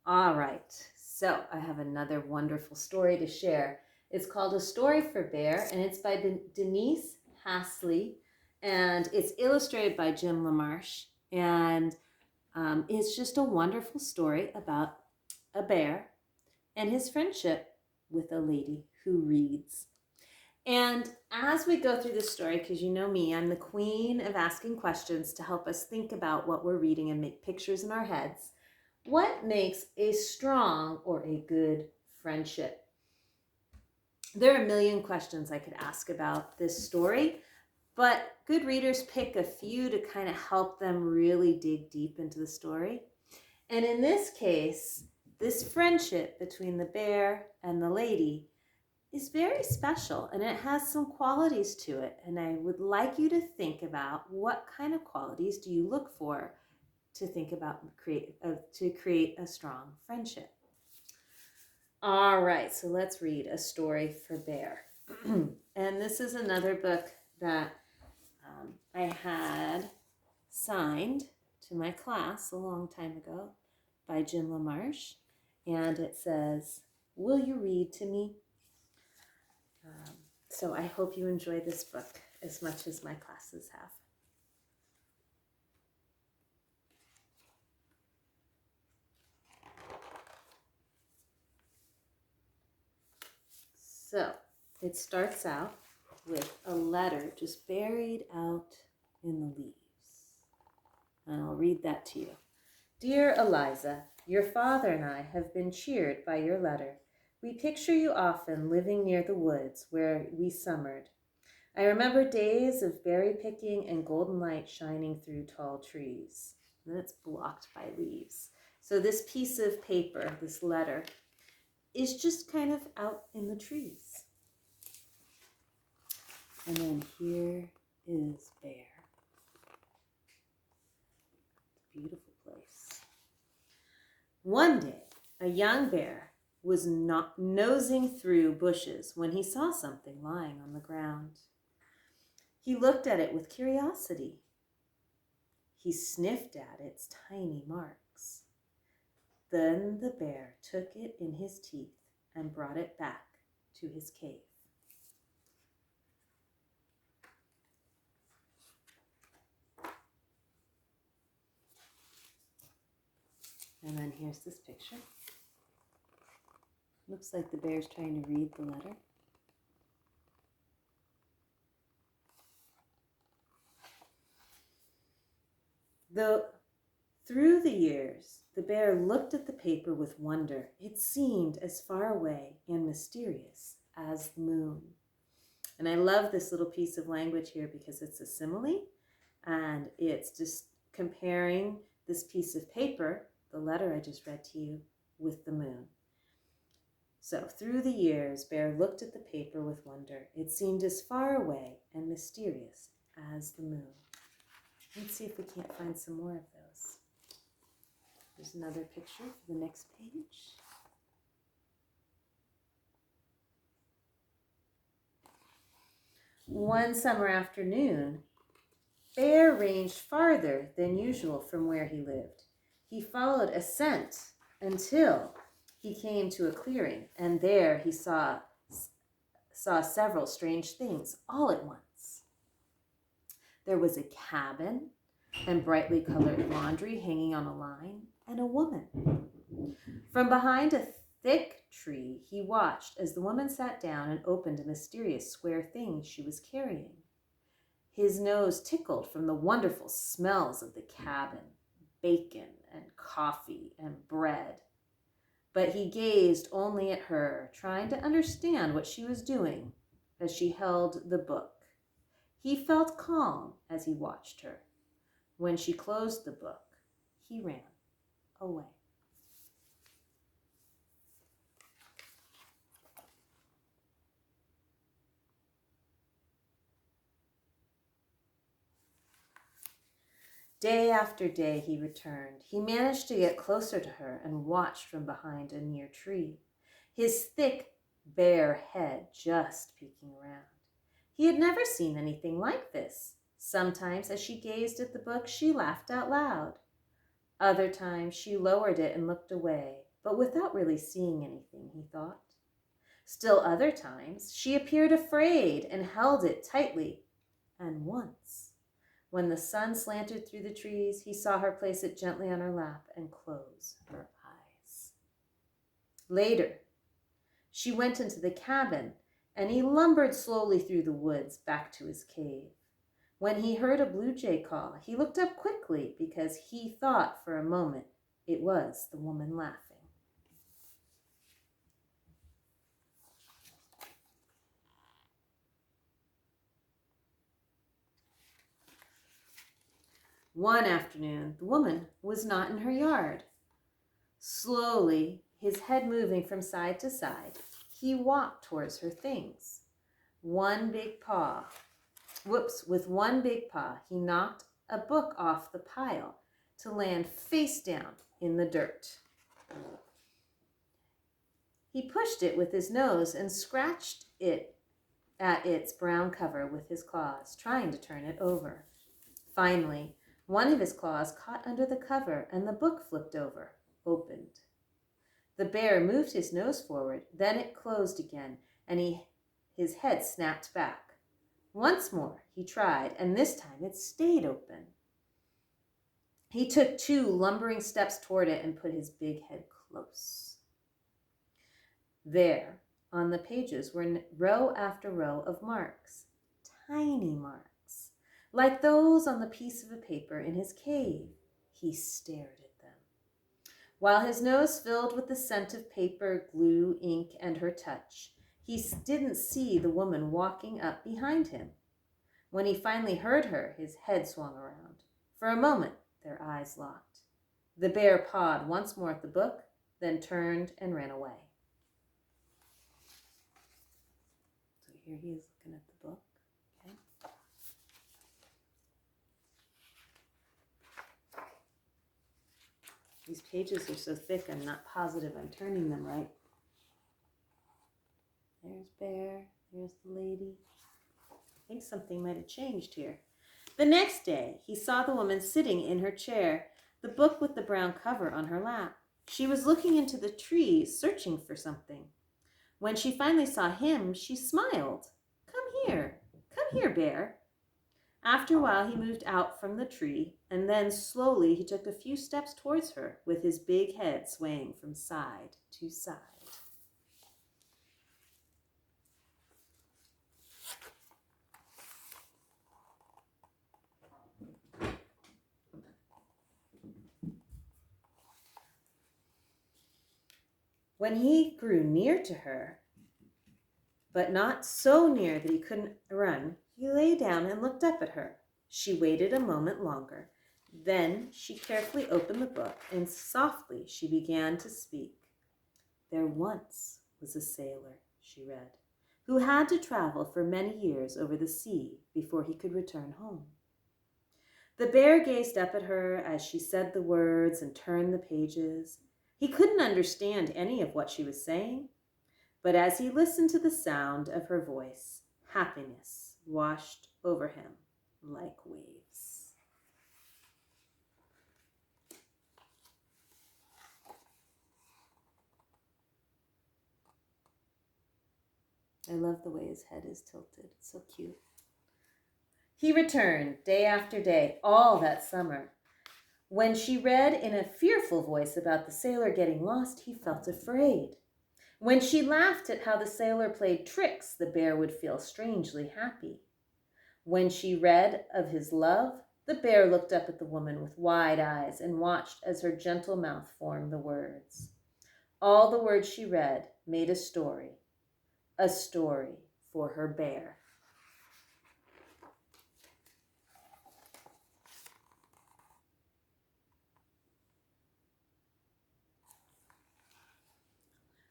All right, so I have another wonderful story to share. It's called A Story for Bear, and it's by Denise Haseley, and it's illustrated by Jim LaMarche. And it's just a wonderful story about a bear and his friendship with a lady who reads. And as we go through this story, because you know me, I'm the queen of asking questions to help us think about what we're reading and make pictures in our heads. What makes a strong or a good friendship? There are a million questions I could ask about this story, but good readers pick a few to kind of help them really dig deep into the story. And in this case, this friendship between the bear and the lady is very special, and it has some qualities to it. And I would like you to think about what kind of qualities do you look for to think about to create a strong friendship. All right, so let's read A Story for Bear. And this is another book that I had signed to my class a long time ago by Jim LaMarche. And it says, "Will you read to me?" So I hope you enjoy this book as much as my classes have. So it starts out with a letter just buried out in the leaves. And I'll read that to you. "Dear Eliza, your father and I have been cheered by your letter. We picture you often living near the woods where we summered. I remember days of berry picking and golden light shining through tall trees." And it's blocked by leaves. So this piece of paper, this letter, is just kind of out in the trees. And then here is Bear. Beautiful place. "One day, a young bear was not nosing through bushes when he saw something lying on the ground. He looked at it with curiosity. He sniffed at its tiny marks. Then the bear took it in his teeth and brought it back to his cave." And then here's this picture. Looks like the bear's trying to read the letter. Through the years, the bear looked at the paper with wonder. It seemed as far away and mysterious as the moon. And I love this little piece of language here because it's a simile, and it's just comparing this piece of paper, the letter I just read to you, with the moon. So through the years, Bear looked at the paper with wonder. It seemed as far away and mysterious as the moon. Let's see if we can't find some more of those. There's another picture for the next page. One summer afternoon, Bear ranged farther than usual from where he lived. He followed a scent until he came to a clearing, and there he saw several strange things all at once. There was a cabin and brightly colored laundry hanging on a line, and a woman. From behind a thick tree, he watched as the woman sat down and opened a mysterious square thing she was carrying. His nose tickled from the wonderful smells of the cabin, bacon and coffee and bread. But he gazed only at her, trying to understand what she was doing as she held the book. He felt calm as he watched her. When she closed the book, he ran away. Day after day he returned. He managed to get closer to her and watched from behind a near tree, his thick, bare head just peeking around. He had never seen anything like this. Sometimes, as she gazed at the book, she laughed out loud. Other times, she lowered it and looked away, but without really seeing anything, he thought. Still other times, she appeared afraid and held it tightly. And once, when the sun slanted through the trees, he saw her place it gently on her lap and close her eyes. Later, she went into the cabin, and he lumbered slowly through the woods back to his cave. When he heard a blue jay call, he looked up quickly because he thought for a moment it was the woman laughing. One afternoon, the woman was not in her yard. Slowly, his head moving from side to side, he walked towards her things. With one big paw, he knocked a book off the pile to land face down in the dirt. He pushed it with his nose and scratched it at its brown cover with his claws, trying to turn it over. Finally, one of his claws caught under the cover and the book flipped over, opened. The bear moved his nose forward, then it closed again, and his head snapped back. Once more he tried, and this time it stayed open. He took 2 lumbering steps toward it and put his big head close. There, on the pages, were row after row of marks, tiny marks, like those on the piece of paper in his cave. He stared at them, while his nose filled with the scent of paper, glue, ink, and her touch. He didn't see the woman walking up behind him. When he finally heard her, his head swung around. For a moment, their eyes locked. The bear pawed once more at the book, then turned and ran away. So here he is looking at the book. Okay. These pages are so thick, I'm not positive I'm turning them right. There's Bear, there's the lady. I think something might have changed here. The next day, he saw the woman sitting in her chair, the book with the brown cover on her lap. She was looking into the trees, searching for something. When she finally saw him, she smiled. Come here, Bear." After a while, he moved out from the tree, and then slowly he took a few steps towards her, with his big head swaying from side to side. When he grew near to her, but not so near that he couldn't run, he lay down and looked up at her. She waited a moment longer. Then she carefully opened the book, and softly she began to speak. "There once was a sailor," she read, "who had to travel for many years over the sea before he could return home." The bear gazed up at her as she said the words and turned the pages. He couldn't understand any of what she was saying, but as he listened to the sound of her voice, happiness washed over him like waves. I love the way his head is tilted. It's so cute. He returned day after day, all that summer. When she read in a fearful voice about the sailor getting lost, he felt afraid. When she laughed at how the sailor played tricks, the bear would feel strangely happy. When she read of his love, the bear looked up at the woman with wide eyes and watched as her gentle mouth formed the words. All the words she read made a story for her bear.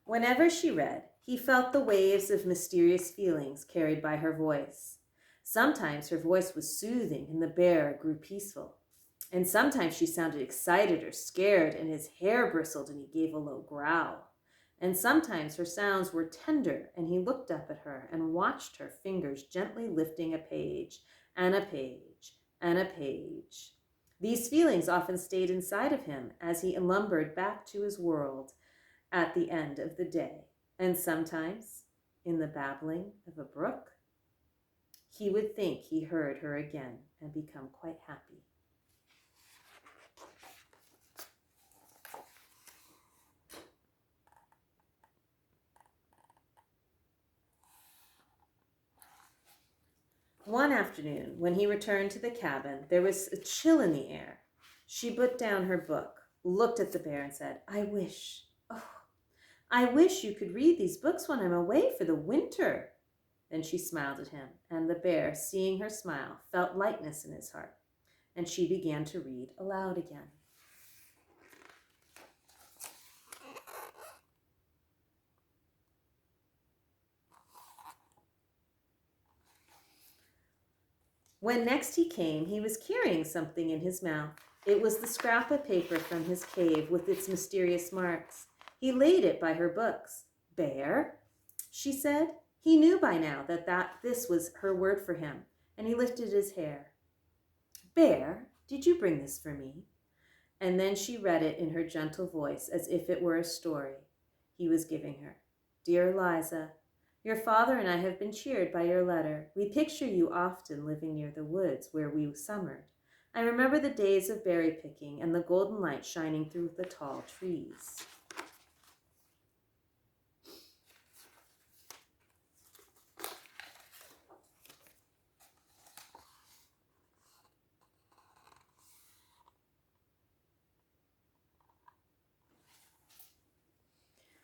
Whenever she read, he felt the waves of mysterious feelings carried by her voice. Sometimes her voice was soothing and the bear grew peaceful. And sometimes she sounded excited or scared and his hair bristled and he gave a low growl. And sometimes her sounds were tender and he looked up at her and watched her fingers gently lifting a page and a page and a page. These feelings often stayed inside of him as he lumbered back to his world. at the end of the day, and sometimes, in the babbling of a brook, he would think he heard her again and become quite happy. One afternoon, when he returned to the cabin, there was a chill in the air. She put down her book, looked at the bear, and said, I wish you could read these books when I'm away for the winter. Then she smiled at him, and the bear, seeing her smile, felt lightness in his heart, and she began to read aloud again. When next he came, he was carrying something in his mouth. It was the scrap of paper from his cave with its mysterious marks. He laid it by her books. Bear, she said. He knew by now that this was her word for him, and he lifted his hair. Bear, did you bring this for me? And then she read it in her gentle voice as if it were a story he was giving her. Dear Eliza, your father and I have been cheered by your letter. We picture you often living near the woods where we summered. I remember the days of berry picking and the golden light shining through the tall trees.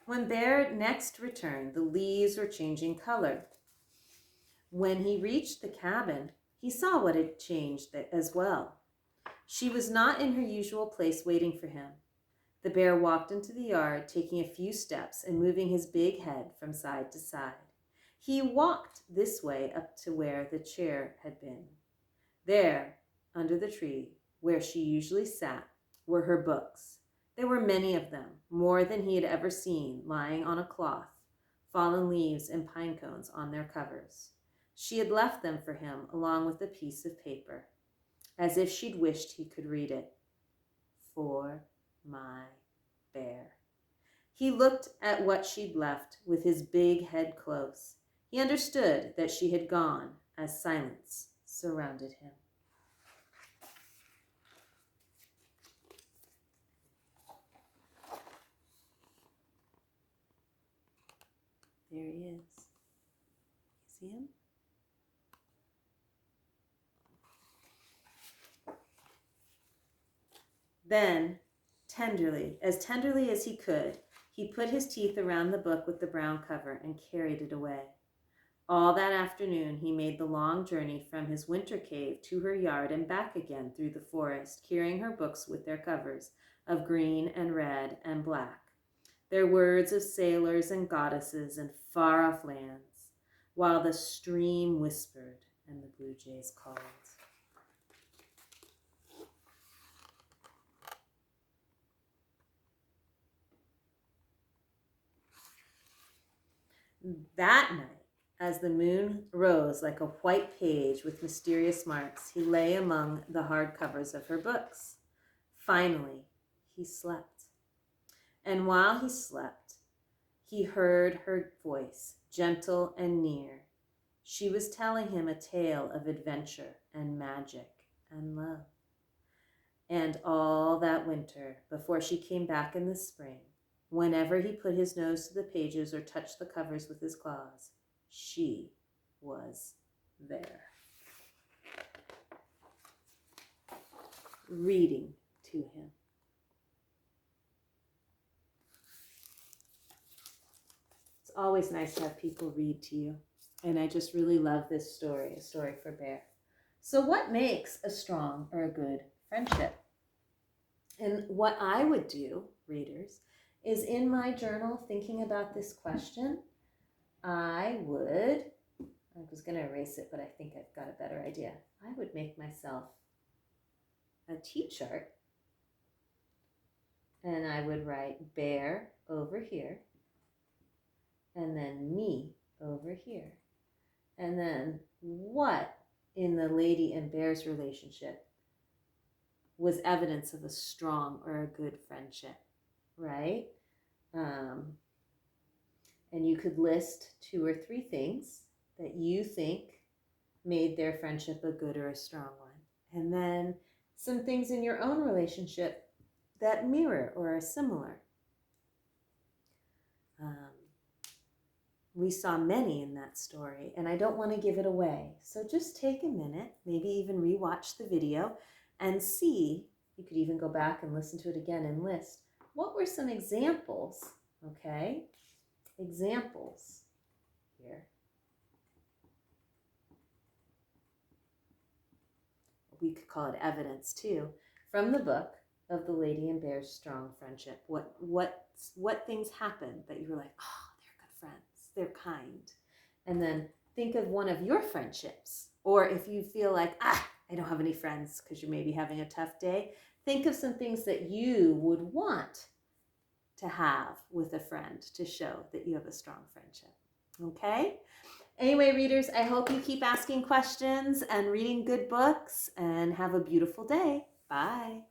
When Bear next returned, the leaves were changing color. When he reached the cabin, he saw what had changed as well. She was not in her usual place waiting for him. The bear walked into the yard, taking a few steps and moving his big head from side to side. He walked this way up to where the chair had been. There, under the tree, where she usually sat, were her books. There were many of them, more than he had ever seen, lying on a cloth, fallen leaves and pine cones on their covers. She had left them for him along with a piece of paper, as if she'd wished he could read it. For my bear. He looked at what she'd left with his big head close. He understood that she had gone as silence surrounded him. There he is. You see him? Then, tenderly as he could, he put his teeth around the book with the brown cover and carried it away. All that afternoon he made the long journey from his winter cave to her yard and back again through the forest, carrying her books with their covers of green and red and black, their words of sailors and goddesses and far-off lands, while the stream whispered and the blue jays called. That night, as the moon rose like a white page with mysterious marks, he lay among the hard covers of her books. Finally, he slept. And while he slept, he heard her voice, gentle and near. She was telling him a tale of adventure and magic and love. And all that winter, before she came back in the spring, whenever he put his nose to the pages or touched the covers with his claws, she was there, reading to him. It's always nice to have people read to you, and I just really love this story, A Story for Bear. So what makes a strong or a good friendship? And what I would do, readers, is in my journal thinking about this question, I was going to erase it, but I think I've got a better idea. I would make myself a T-chart, and I would write bear over here, and then me over here. And then what in the lady and bear's relationship was evidence of a strong or a good friendship, right? And you could list 2 or 3 things that you think made their friendship a good or a strong one. And then some things in your own relationship that mirror or are similar. We saw many in that story, and I don't want to give it away. So just take a minute, maybe even rewatch the video and see. You could even go back and listen to it again and list. What were some examples? Okay, examples here. We could call it evidence too, from the book of The Lady and Bear's Strong Friendship. What things happened that you were like, oh, they're good friends, they're kind. And then think of one of your friendships. Or if you feel like, I don't have any friends because you may be having a tough day, think of some things that you would want to have with a friend to show that you have a strong friendship. Okay? Anyway, readers, I hope you keep asking questions and reading good books, and have a beautiful day. Bye.